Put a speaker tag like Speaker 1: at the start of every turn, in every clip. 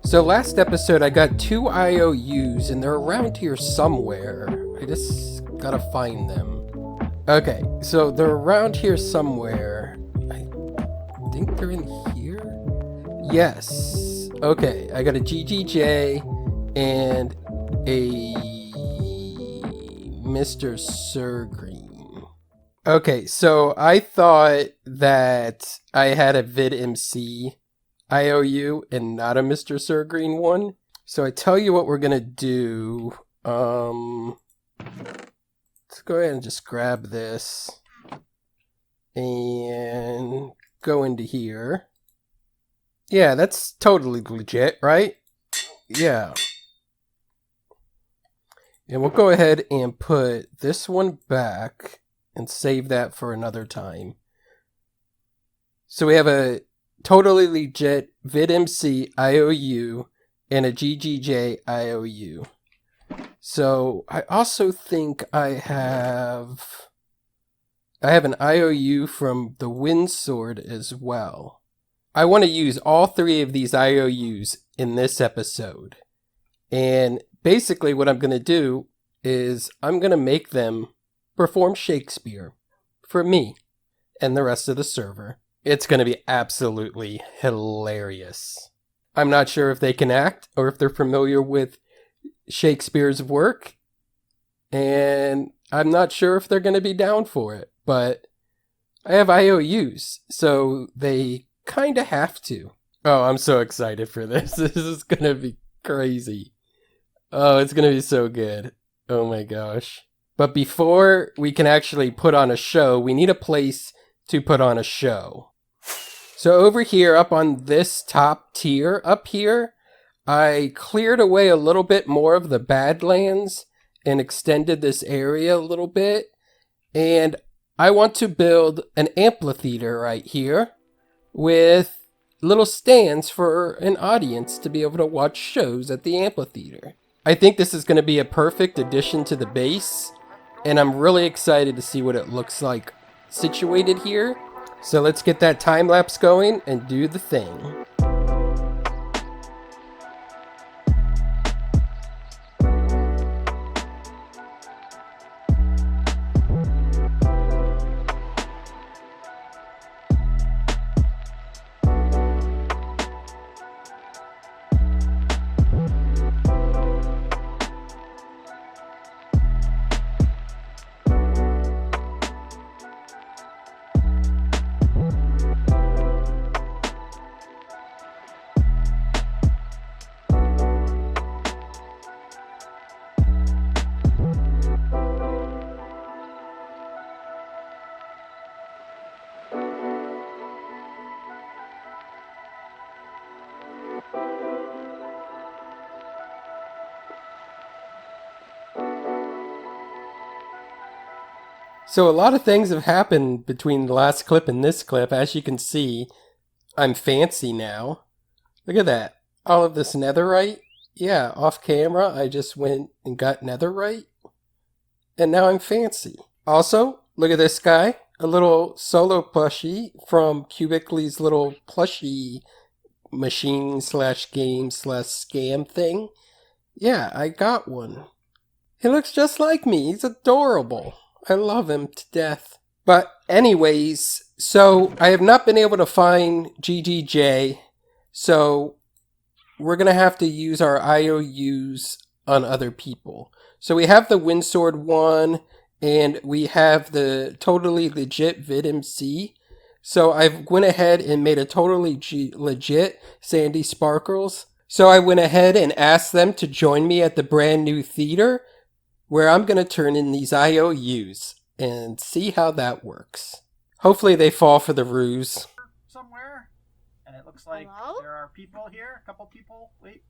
Speaker 1: So last episode I got 2 IOUs and they're around here somewhere. I just gotta find them. Okay, so they're around here somewhere. I think they're in here? Yes. Okay, I got a GGJ and a Mr. Sir Green. Okay, so I thought that I had a VidMC IOU and not a Mr. Sir Green one. So I tell you what we're gonna do. Let's go ahead and just grab this and go into here. Yeah, that's totally legit, right? Yeah. And we'll go ahead and put this one back and save that for another time. So we have a totally legit VidMC IOU and a GGJ IOU. So I also think I have an IOU from the Windsword as well. I want to use all 3 of these IOUs in this episode. And basically what I'm going to do is I'm going to make them perform Shakespeare for me and the rest of the server. It's going to be absolutely hilarious. I'm not sure if they can act or if they're familiar with Shakespeare's work. And I'm not sure if they're going to be down for it. But I have IOUs, so they kind of have to. Oh, I'm so excited for this. This is going to be crazy. Oh, it's going to be so good. Oh my gosh. But before we can actually put on a show, we need a place to put on a show. So over here, up on this top tier up here, I cleared away a little bit more of the Badlands and extended this area a little bit. And I want to build an amphitheater right here with little stands for an audience to be able to watch shows at the amphitheater. I think this is going to be a perfect addition to the base, and I'm really excited to see what it looks like situated here. So let's get that time lapse going and do the thing. So a lot of things have happened between the last clip and this clip. As you can see, I'm fancy now. Look at that. All of this netherite. Yeah, off camera, I just went and got netherite. And now I'm fancy. Also, look at this guy. A little solo plushie from Cubicly's little plushie machine / game / scam thing. Yeah, I got one. He looks just like me. He's adorable. I love him to death. But anyways, so I have not been able to find GGJ, so we're going to have to use our IOUs on other people. So we have the Windsword one, and we have the totally legit VidMC. So I went ahead and made a totally legit SandySparkles. So I went ahead and asked them to join me at the brand new theater, where I'm going to turn in these IOUs and see how that works. Hopefully they fall for the ruse.
Speaker 2: Somewhere, and it looks like
Speaker 3: Hello?
Speaker 2: there are people here. A couple people. Wait.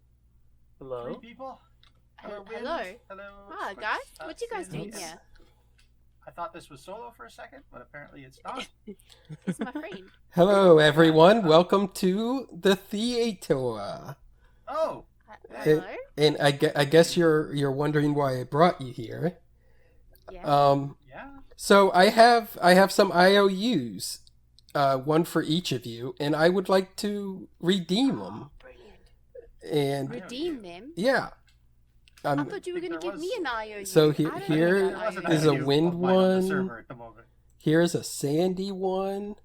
Speaker 4: Hello?
Speaker 2: 3 people. Wind.
Speaker 3: Hello.
Speaker 2: Hello.
Speaker 3: Ah,
Speaker 2: Squix.
Speaker 3: guys, what you guys doing
Speaker 2: Sandy.
Speaker 3: here?
Speaker 2: I thought this was solo for a second, but apparently it's not.
Speaker 3: It's my friend.
Speaker 1: Hello everyone, welcome to the theater.
Speaker 2: Oh.
Speaker 3: Hello?
Speaker 1: And I guess you're wondering why I brought you here.
Speaker 3: Yeah.
Speaker 2: Yeah.
Speaker 1: So I have some IOUs, one for each of you, and I would like to redeem them.
Speaker 3: Brilliant.
Speaker 1: And
Speaker 3: Redeem them.
Speaker 1: yeah,
Speaker 3: I thought you were going to give me an IOU.
Speaker 1: So
Speaker 3: I don't
Speaker 1: here
Speaker 3: have an
Speaker 1: is a
Speaker 3: IOU.
Speaker 1: wind
Speaker 2: of mine on the
Speaker 1: one.
Speaker 2: server at the moment.
Speaker 1: Here's a Sandy one,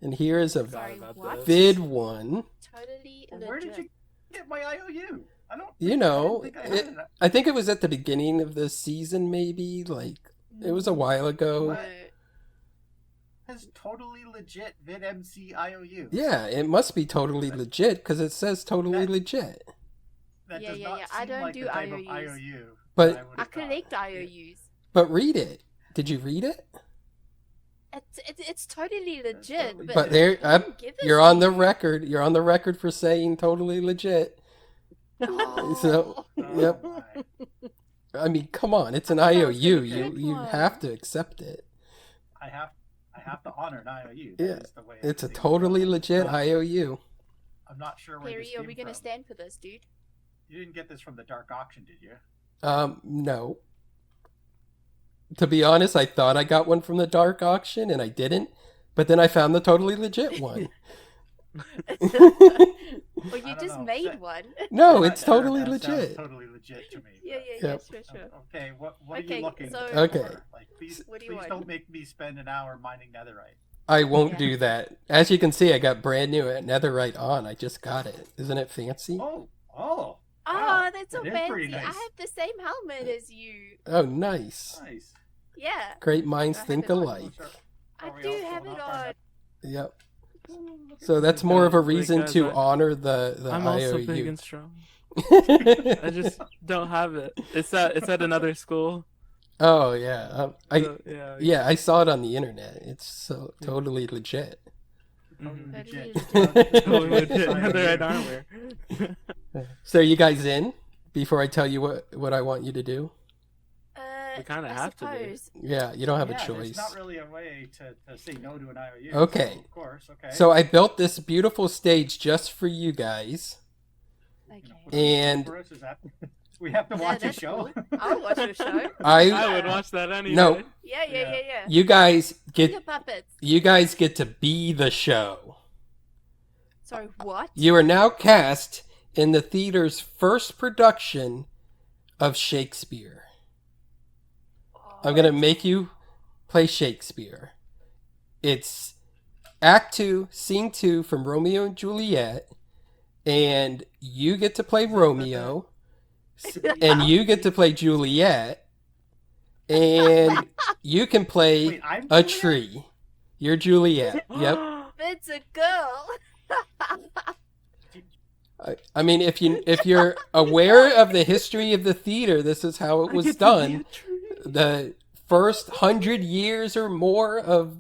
Speaker 1: and here's a
Speaker 3: Sorry, what?
Speaker 1: Vid one.
Speaker 3: Totally
Speaker 2: Well,
Speaker 3: legit.
Speaker 2: where did you get my IOU? I don't.
Speaker 1: You
Speaker 2: I
Speaker 1: know,
Speaker 2: didn't think I had it.
Speaker 1: I think it was at the beginning of the season, maybe. Like, it was a while ago.
Speaker 3: No.
Speaker 2: Has totally legit VidMC IOU.
Speaker 1: Yeah, it must be totally legit because it says totally legit.
Speaker 2: That
Speaker 3: Yeah,
Speaker 2: does
Speaker 3: yeah,
Speaker 2: not
Speaker 3: yeah.
Speaker 2: seem
Speaker 3: I don't
Speaker 2: like
Speaker 3: do
Speaker 2: the type
Speaker 3: IOUs.
Speaker 2: of IOU.
Speaker 1: But-
Speaker 2: that would
Speaker 3: I
Speaker 2: have got.
Speaker 3: collect IOUs.
Speaker 1: But read it. Did you read it?
Speaker 3: It's totally legit.
Speaker 2: totally
Speaker 1: But
Speaker 2: legit.
Speaker 1: there,
Speaker 3: I didn't give this
Speaker 1: you're
Speaker 3: to
Speaker 1: on the
Speaker 3: you.
Speaker 1: record. You're on the record for saying totally legit.
Speaker 3: Oh.
Speaker 1: So,
Speaker 2: Oh,
Speaker 1: yep.
Speaker 2: my.
Speaker 1: I mean, come on, it's an
Speaker 3: I thought I was
Speaker 1: IOU.
Speaker 3: gonna get
Speaker 1: You
Speaker 3: one.
Speaker 1: have to accept it.
Speaker 2: I have to honor an IOU.
Speaker 1: Yeah,
Speaker 2: That is the way
Speaker 1: It's a
Speaker 2: everything
Speaker 1: totally
Speaker 2: goes.
Speaker 1: legit
Speaker 2: No,
Speaker 1: IOU.
Speaker 2: I'm not sure where this
Speaker 3: Perry, are
Speaker 2: came
Speaker 3: we going to
Speaker 2: from.
Speaker 3: stand for this, dude?
Speaker 2: You didn't get this from the dark auction, did you?
Speaker 1: No. To be honest, I thought I got one from the dark auction and I didn't, but then I found the totally legit one.
Speaker 3: Or you
Speaker 2: don't
Speaker 3: just
Speaker 2: know.
Speaker 3: made one?
Speaker 1: No,
Speaker 2: That-
Speaker 1: it's totally
Speaker 2: that sounds
Speaker 1: legit.
Speaker 2: Totally legit to me.
Speaker 3: Yeah,
Speaker 2: but-
Speaker 3: yeah,
Speaker 1: Yep.
Speaker 3: sure, sure.
Speaker 2: Okay, what are
Speaker 3: Okay,
Speaker 2: you looking
Speaker 3: so-
Speaker 2: for?
Speaker 1: Okay.
Speaker 2: Like, please,
Speaker 3: What do you
Speaker 2: please
Speaker 3: want?
Speaker 2: don't make me spend an hour mining netherite.
Speaker 1: I won't
Speaker 3: Yeah.
Speaker 1: do that. As you can see, I got brand new netherite on. I just got it. Isn't it fancy?
Speaker 2: Oh.
Speaker 3: Oh,
Speaker 2: Wow,
Speaker 3: that's so
Speaker 2: that is
Speaker 3: fancy.
Speaker 2: pretty
Speaker 3: I
Speaker 2: nice.
Speaker 3: have the same helmet as you.
Speaker 1: Oh, nice.
Speaker 2: Nice.
Speaker 3: Yeah,
Speaker 1: Great minds
Speaker 3: I have
Speaker 1: think
Speaker 3: it on.
Speaker 1: alike.
Speaker 3: I
Speaker 2: Are we
Speaker 3: do
Speaker 2: also
Speaker 3: have it
Speaker 2: not
Speaker 3: on.
Speaker 2: farming?
Speaker 1: Yep.
Speaker 2: Ooh, look
Speaker 1: So
Speaker 2: at
Speaker 1: that's
Speaker 2: you.
Speaker 1: more of a
Speaker 4: Like,
Speaker 1: reason
Speaker 4: guys,
Speaker 1: to
Speaker 4: I-
Speaker 1: honor the
Speaker 4: I'm also big
Speaker 1: IOU.
Speaker 4: and strong. I just don't have it. It's at another school.
Speaker 1: Oh yeah,
Speaker 4: So, yeah.
Speaker 1: I saw it on the internet. It's so totally legit.
Speaker 2: Totally
Speaker 4: Mhm.
Speaker 2: legit.
Speaker 4: Totally legit.
Speaker 2: IOU.
Speaker 4: Netherite armor.
Speaker 1: So you guys in? Before I tell you what I want you to do?
Speaker 4: We kinda
Speaker 3: I
Speaker 4: have to be.
Speaker 3: suppose.
Speaker 1: Yeah, you don't have a
Speaker 2: Yeah,
Speaker 1: choice.
Speaker 2: There's not really a way to say no to an IOU.
Speaker 1: Okay.
Speaker 2: So, of course, okay.
Speaker 1: So I built this beautiful stage just for you guys.
Speaker 3: Okay.
Speaker 2: You know, what's the
Speaker 1: And-
Speaker 2: for us is that we have to
Speaker 3: Yeah,
Speaker 2: watch a
Speaker 3: that's
Speaker 2: show.
Speaker 3: cool. I'll watch your show.
Speaker 4: I would watch that any
Speaker 1: No.
Speaker 4: day.
Speaker 3: Yeah, yeah,
Speaker 2: Yeah.
Speaker 3: yeah, yeah.
Speaker 1: You guys
Speaker 3: Finger
Speaker 1: get
Speaker 3: puppets.
Speaker 1: to be the show.
Speaker 3: Sorry, what?
Speaker 1: You are now cast in the theater's first production of Shakespeare. I'm going to make you play Shakespeare. It's Act 2, Scene 2 from Romeo and Juliet. And you get to play Romeo. And you get to play Juliet. And you can play
Speaker 2: Wait, I'm
Speaker 1: a
Speaker 2: Juliet?
Speaker 1: tree. You're Juliet. Yep.
Speaker 3: It's a girl.
Speaker 1: I mean, if you're aware of the history of the theater, this is how it
Speaker 4: I
Speaker 1: was
Speaker 4: get to be
Speaker 1: done.
Speaker 4: a tree.
Speaker 1: The first 100 years or more of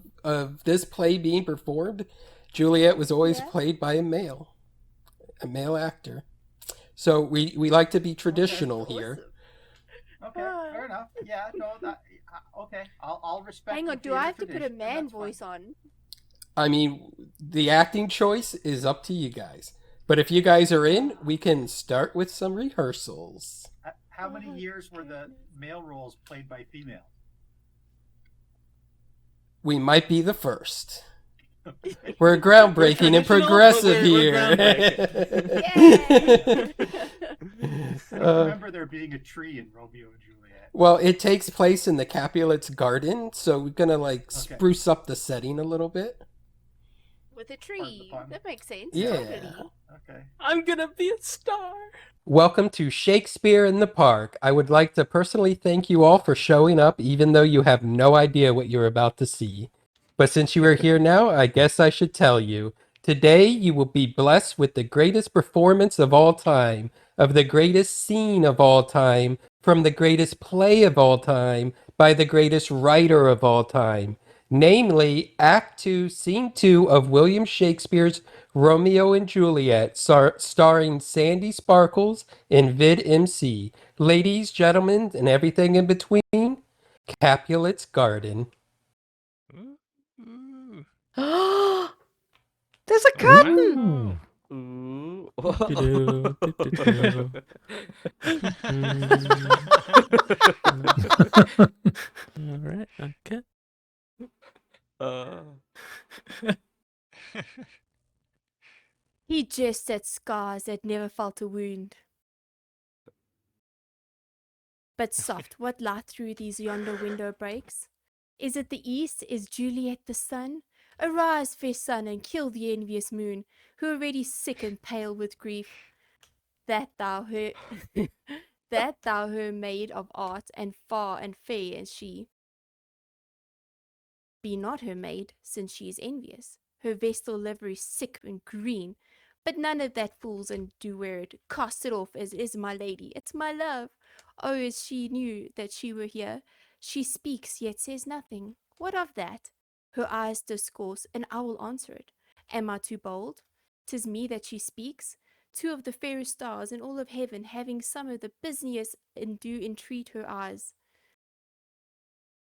Speaker 1: this play being performed, Juliet was always
Speaker 3: Yeah.
Speaker 1: played by a male actor. So we like to be traditional here.
Speaker 2: Okay, fair enough. Yeah, no, that okay. I'll respect.
Speaker 3: Hang
Speaker 2: the
Speaker 3: on, do I
Speaker 2: theater
Speaker 3: have to put a
Speaker 2: tradition,
Speaker 3: man
Speaker 2: that's fine.
Speaker 3: voice on?
Speaker 1: I mean, the acting choice is up to you guys. But if you guys are in, we can start with some rehearsals.
Speaker 2: How many
Speaker 3: Oh my
Speaker 2: years were the
Speaker 3: goodness.
Speaker 2: male roles played by females?
Speaker 1: We might be the first. We're groundbreaking and progressive
Speaker 4: We're
Speaker 1: here.
Speaker 2: I don't remember there being a tree in Romeo and Juliet.
Speaker 1: Well, it takes place in the Capulet's garden, so we're gonna spruce up the setting a little bit.
Speaker 3: With a tree.
Speaker 2: pun.
Speaker 3: That makes sense.
Speaker 1: Yeah.
Speaker 3: Totally.
Speaker 2: Okay.
Speaker 4: I'm gonna be a star.
Speaker 1: Welcome to Shakespeare in the Park. I would like to personally thank you all for showing up, even though you have no idea what you're about to see. But since you are here now, I guess I should tell you. Today, you will be blessed with the greatest performance of all time, of the greatest scene of all time, from the greatest play of all time, by the greatest writer of all time. Namely, Act 2, Scene 2 of William Shakespeare's Romeo and Juliet, starring SandySparkles and VidMC. Ladies, gentlemen, and everything in between, Capulet's Garden.
Speaker 5: There's a curtain!
Speaker 4: Ooh. All right. Okay.
Speaker 3: He jests at scars that never felt a wound. But soft, what light through these yonder window breaks? Is it the east? Is Juliet the sun? Arise, fair sun, and kill the envious moon, who already sick and pale with grief, that thou her that thou her maid of art, and far and fair as she. Be not her maid, since she is envious, her vestal livery sick and green, but none of that fools and do wear it. Cast it off, as is my lady, it's my love. Oh, as she knew that she were here, she speaks, yet says nothing. What of that? Her eyes discourse, and I will answer it. Am I too bold? 'Tis me that she speaks. Two of the fairest stars in all of heaven, having some of the busiest, and do entreat her eyes.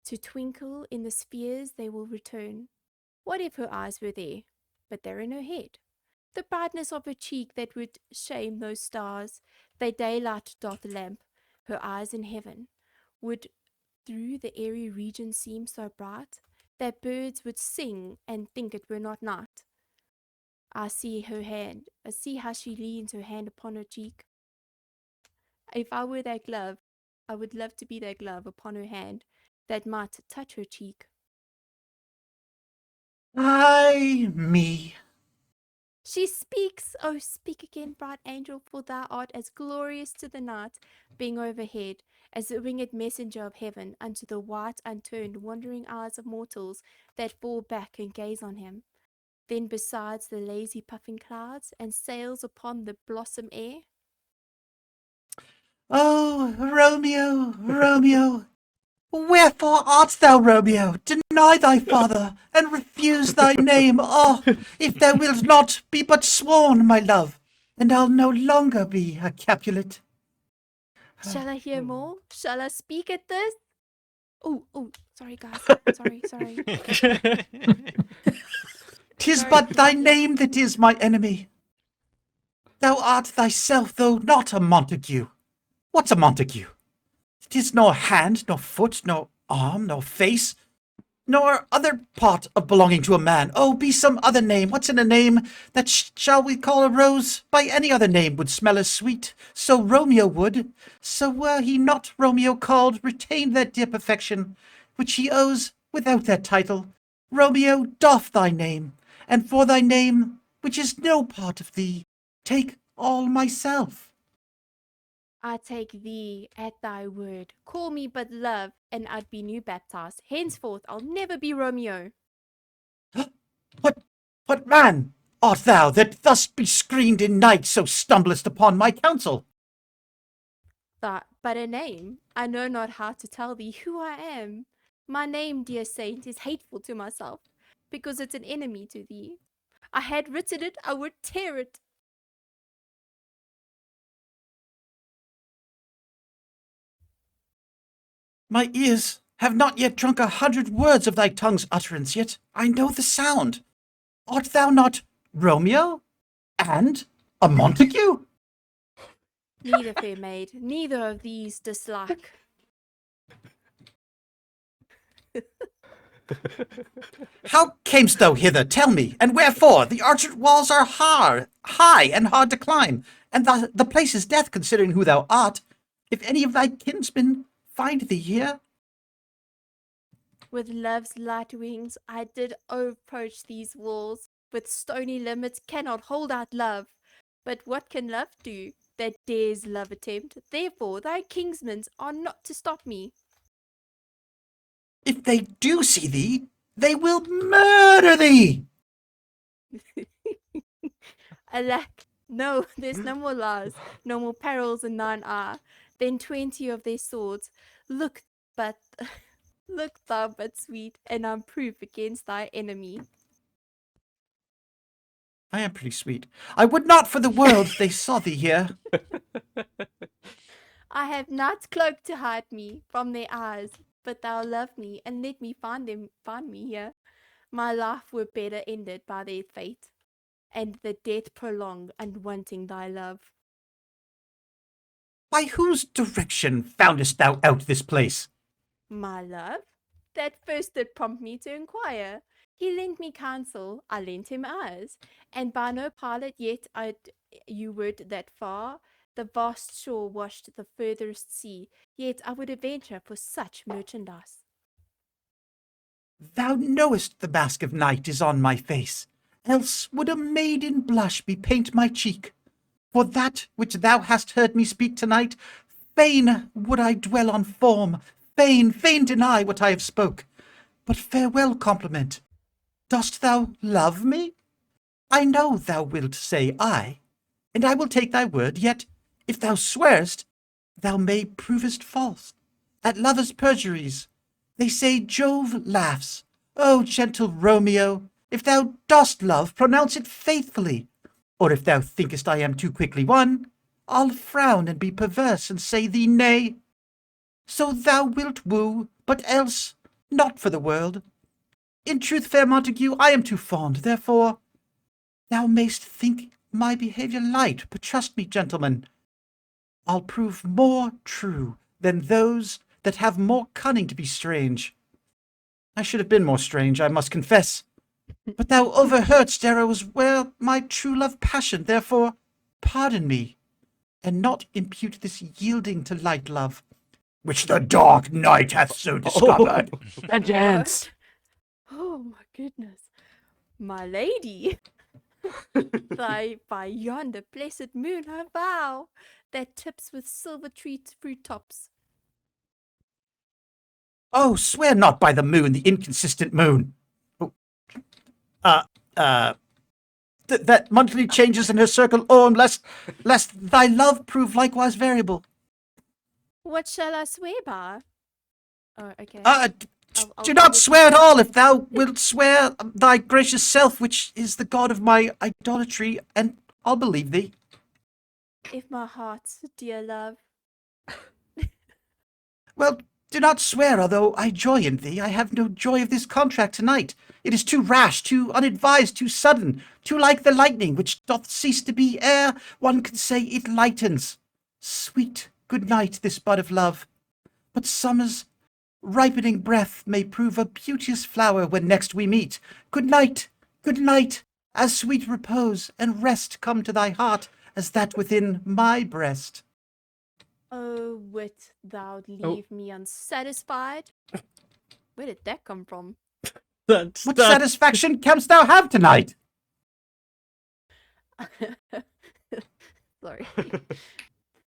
Speaker 3: To twinkle in the spheres they will return. What if her eyes were there, but they're in her head? The brightness of her cheek that would shame those stars, thy daylight doth lamp, her eyes in heaven, would through the airy region seem so bright, that birds would sing and think it were not night. I see her hand, I see how she leans her hand upon her cheek. If I were that glove, I would love to be that glove upon her hand, that might touch her cheek.
Speaker 2: Ay, me.
Speaker 3: She speaks! Oh, speak again, bright angel, for thou art as glorious to the night, being overhead, as the winged messenger of heaven, unto the white, unturned, wandering eyes of mortals that fall back and gaze on him. Then besides the lazy puffing clouds, and sails upon the blossom air.
Speaker 2: Oh, Romeo, Romeo, wherefore art thou, Romeo? Deny thy father, and refuse thy name. Oh, if thou wilt not, be but sworn, my love, and I'll no longer be a Capulet.
Speaker 3: Shall I hear more? Shall I speak at this? Oh, sorry guys. Sorry.
Speaker 2: 'Tis
Speaker 3: Sorry,
Speaker 2: but thy
Speaker 3: not yet.
Speaker 2: name that is my enemy. Thou art thyself, though not a Montague. What's a Montague? 'Tis nor hand, nor foot, nor arm, nor face, nor other part of belonging to a man. Oh, be some other name. What's in a name that shall we call a rose? By any other name would smell as sweet. So Romeo would. So were he not Romeo called, retain that dear perfection, which he owes without that title. Romeo, doff thy name, and for thy name, which is no part of thee, take all myself.
Speaker 3: I take thee at thy word. Call me but love, and I'd be new baptized. Henceforth I'll never be Romeo.
Speaker 2: What man art thou that thus bescreened in night so stumblest upon my counsel?
Speaker 3: But a name. I know not how to tell thee who I am. My name, dear saint, is hateful to myself, because it's an enemy to thee. I had written it, I would tear it.
Speaker 2: My ears have not yet drunk 100 words of thy tongue's utterance, yet I know the sound. Art thou not Romeo and a Montague?
Speaker 3: Neither, fair maid, neither of these dislike.
Speaker 2: How camest thou hither? Tell me, and wherefore? The arched walls are high and hard to climb, and the place is death, considering who thou art. If any of thy kinsmen find thee here,
Speaker 3: With love's light wings I did approach these walls. With stony limits cannot hold out love. But what can love do that dares love attempt? Therefore thy kinsmen are not to stop me.
Speaker 2: if they do see thee, they will murder thee.
Speaker 3: Alack, no, there's no more lies, no more perils in thine eye. Then 20 of their swords. Look thou but sweet, and I'm proof against thy enemy.
Speaker 2: I am pretty sweet. I would not for the world they saw thee here.
Speaker 3: I have not cloak to hide me from their eyes, but thou love me, and let me find me here. My life were better ended by their fate, and the death prolonged, unwanting thy love.
Speaker 2: By whose direction foundest thou out this place?
Speaker 3: My love? That first did prompt me to inquire. He lent me counsel, I lent him ours, and by no pilot yet you word that far. The vast shore washed the furthest sea, yet I would adventure for such merchandise.
Speaker 2: Thou knowest the mask of night is on my face, else would a maiden blush bepaint my cheek. For that which thou hast heard me speak tonight, fain would I dwell on form, fain deny what I have spoke. But farewell compliment. Dost thou love me? I know thou wilt say aye, and I will take thy word, yet if thou swearest, thou may provest false. At lovers' perjuries, they say Jove laughs. O gentle Romeo, if thou dost love, pronounce it faithfully. Or if thou thinkest I am too quickly won, I'll frown and be perverse and say thee nay. So thou wilt woo, but else not for the world. In truth, fair Montague, I am too fond, therefore thou mayst think my behaviour light, but trust me, gentlemen, I'll prove more true than those that have more cunning to be strange. I should have been more strange, I must confess. But thou overheardst ere I was where my true love passion, therefore pardon me, and not impute this yielding to light love, which the dark night hath so discovered.
Speaker 4: Vengeance!
Speaker 3: Oh my goodness. My lady, by yonder blessed moon I vow, that tips with silver fruit tops.
Speaker 2: Oh, swear not by the moon, the inconsistent moon. That monthly changes in her circle orm, lest thy love prove likewise variable.
Speaker 3: What shall I swear by? Oh, okay.
Speaker 2: Do not swear at all, if thou wilt swear thy gracious self, which is the god of my idolatry, and I'll believe thee.
Speaker 3: If my heart's dear love.
Speaker 2: Well, do not swear, although I joy in thee. I have no joy of this contract tonight. It is too rash, too unadvised, too sudden, too like the lightning, which doth cease to be ere one can say it lightens. Sweet good night, this bud of love. But summer's ripening breath may prove a beauteous flower when next we meet. Good night, as sweet repose and rest come to thy heart as that within my breast.
Speaker 3: Oh, wilt thou leave me unsatisfied? Where did that come from?
Speaker 2: What satisfaction canst thou have tonight?
Speaker 3: Sorry.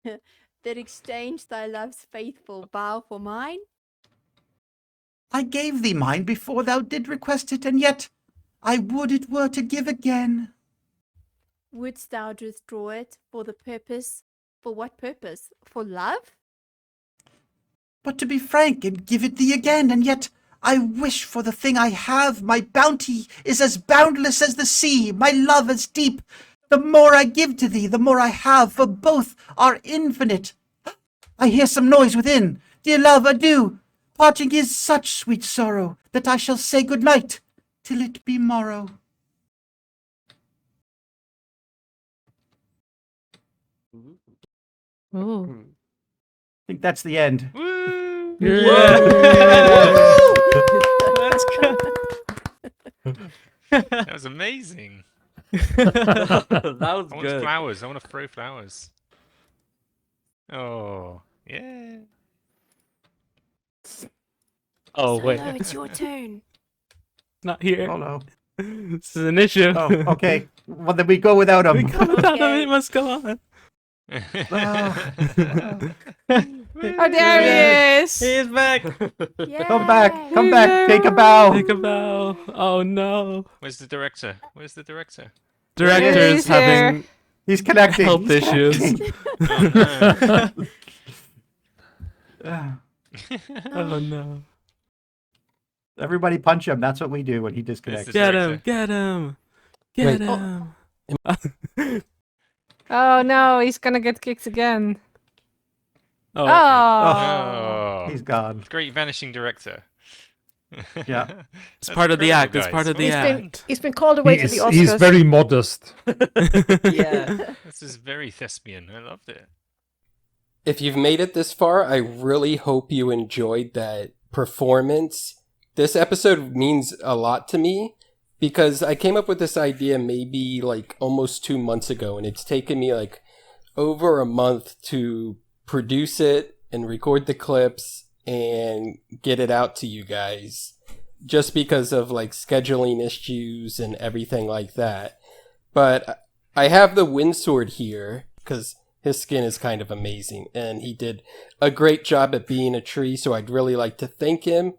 Speaker 3: That exchange thy love's faithful vow for mine?
Speaker 2: I gave thee mine before thou did request it, and yet I would it were to give again.
Speaker 3: Wouldst thou withdraw it for the purpose? For what purpose? For love?
Speaker 2: But to be frank and give it thee again, and yet I wish for the thing I have. My bounty is as boundless as the sea, my love as deep. The more I give to thee, the more I have, for both are infinite. I hear some noise within. Dear love, adieu. Parting is such sweet sorrow that I shall say good night till it be morrow.
Speaker 5: Ooh.
Speaker 2: I think that's the end.
Speaker 4: Woo!
Speaker 5: Yeah.
Speaker 4: Let's go.
Speaker 6: That was amazing.
Speaker 4: That was
Speaker 6: I want
Speaker 4: good.
Speaker 6: flowers. I want to throw flowers. Oh, yeah.
Speaker 4: Oh wait,
Speaker 3: Solo, it's your turn.
Speaker 4: not here.
Speaker 2: Oh no.
Speaker 4: This is an issue.
Speaker 2: Oh, okay. Well, then we go without
Speaker 4: We
Speaker 2: him.
Speaker 4: got without him.
Speaker 3: Okay.
Speaker 4: It must go on.
Speaker 2: Ah.
Speaker 5: Oh, there he is.
Speaker 4: He is back.
Speaker 2: Come back. Come
Speaker 3: Yay.
Speaker 2: back. Take a bow.
Speaker 4: Take a bow. Oh no.
Speaker 6: Where's the director? Where's the director?
Speaker 4: Director's
Speaker 5: He's here.
Speaker 4: having
Speaker 2: He's connecting.
Speaker 4: health
Speaker 2: He's
Speaker 4: issues.
Speaker 2: connecting.
Speaker 6: Oh, no.
Speaker 2: Ah.
Speaker 4: Oh no.
Speaker 2: Everybody punch him. That's what we do when he disconnects.
Speaker 6: the
Speaker 4: Get him.
Speaker 6: director.
Speaker 4: Get him. Get
Speaker 1: Wait.
Speaker 4: him.
Speaker 5: Oh no, he's gonna get kicked again.
Speaker 4: Oh.
Speaker 6: Oh.
Speaker 2: He's gone.
Speaker 6: Great vanishing director.
Speaker 2: Yeah.
Speaker 4: It's
Speaker 6: That's
Speaker 4: part of the
Speaker 6: incredible,
Speaker 4: act. It's
Speaker 6: guys.
Speaker 4: part of the
Speaker 6: Well
Speaker 4: act.
Speaker 5: He's been called away to the Oscars.
Speaker 7: He's very modest.
Speaker 1: Yeah.
Speaker 6: This is very thespian. I loved it.
Speaker 1: If you've made it this far, I really hope you enjoyed that performance this episode means a lot to me because I came up with this idea maybe like almost 2 months ago, and it's taken me like over a month to produce it and record the clips and get it out to you guys, just because of like scheduling issues and everything like that. But I have the Windsword here because his skin is kind of amazing, and he did a great job at being a tree, so I'd really like to thank him.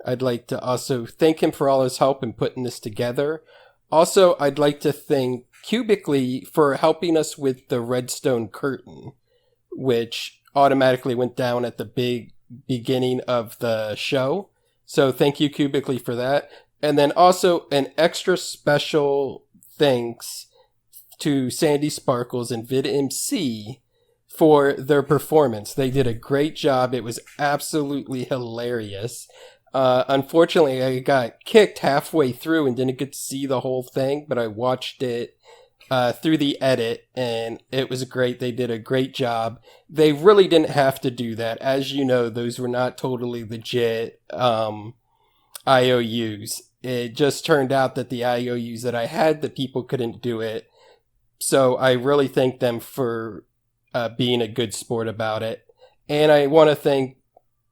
Speaker 1: I'd like to also thank him for all his help in putting this together. Also, I'd like to thank Cubically for helping us with the redstone curtain, which automatically went down at the beginning of the show. So thank you, Cubically, for that. And then also an extra special thanks to SandySparkles and VidMC for their performance. They did a great job. It was absolutely hilarious. Unfortunately, I got kicked halfway through and didn't get to see the whole thing, but I watched it through the edit, and it was great. They did a great job. They really didn't have to do that. As you know, those were not totally legit IOUs. It just turned out that the IOUs that I had, the people couldn't do it. So I really thank them for being a good sport about it. And I want to thank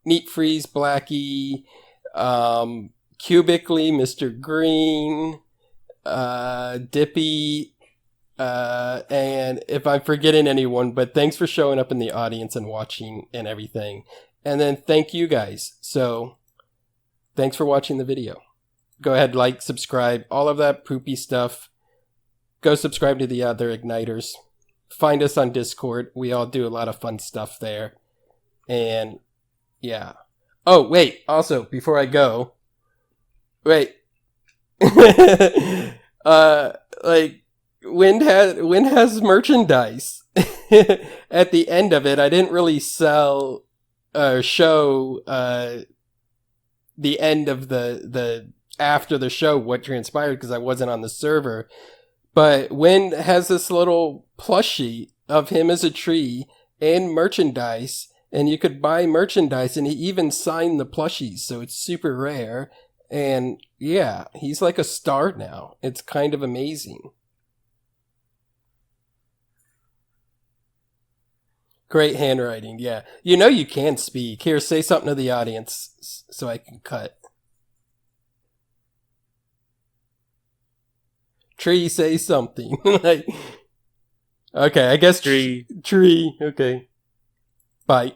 Speaker 1: Neat Freeze, Blackie, Cubically, Mr. Green, Dippy, and if I'm forgetting anyone, but thanks for showing up in the audience and watching and everything. And then thank you guys. So thanks for watching the video. Go ahead, like, subscribe, all of that poopy stuff. Go subscribe to the other Igniters. Find us on Discord. We all do a lot of fun stuff there. And yeah. Oh, wait. Also, before I go, wait. Like, Wind has merchandise. At the end of it, I didn't really show the end of the after the show what transpired because I wasn't on the server. But Wind has this little plushie of him as a tree and merchandise, and you could buy merchandise, and he even signed the plushies, so it's super rare. And yeah, he's like a star now. It's kind of amazing. Great handwriting, yeah. You know you can speak. Here, say something to the audience so I can cut. Tree, say something. Like, okay, I guess
Speaker 4: Tree.
Speaker 1: Tree. Okay. Bye.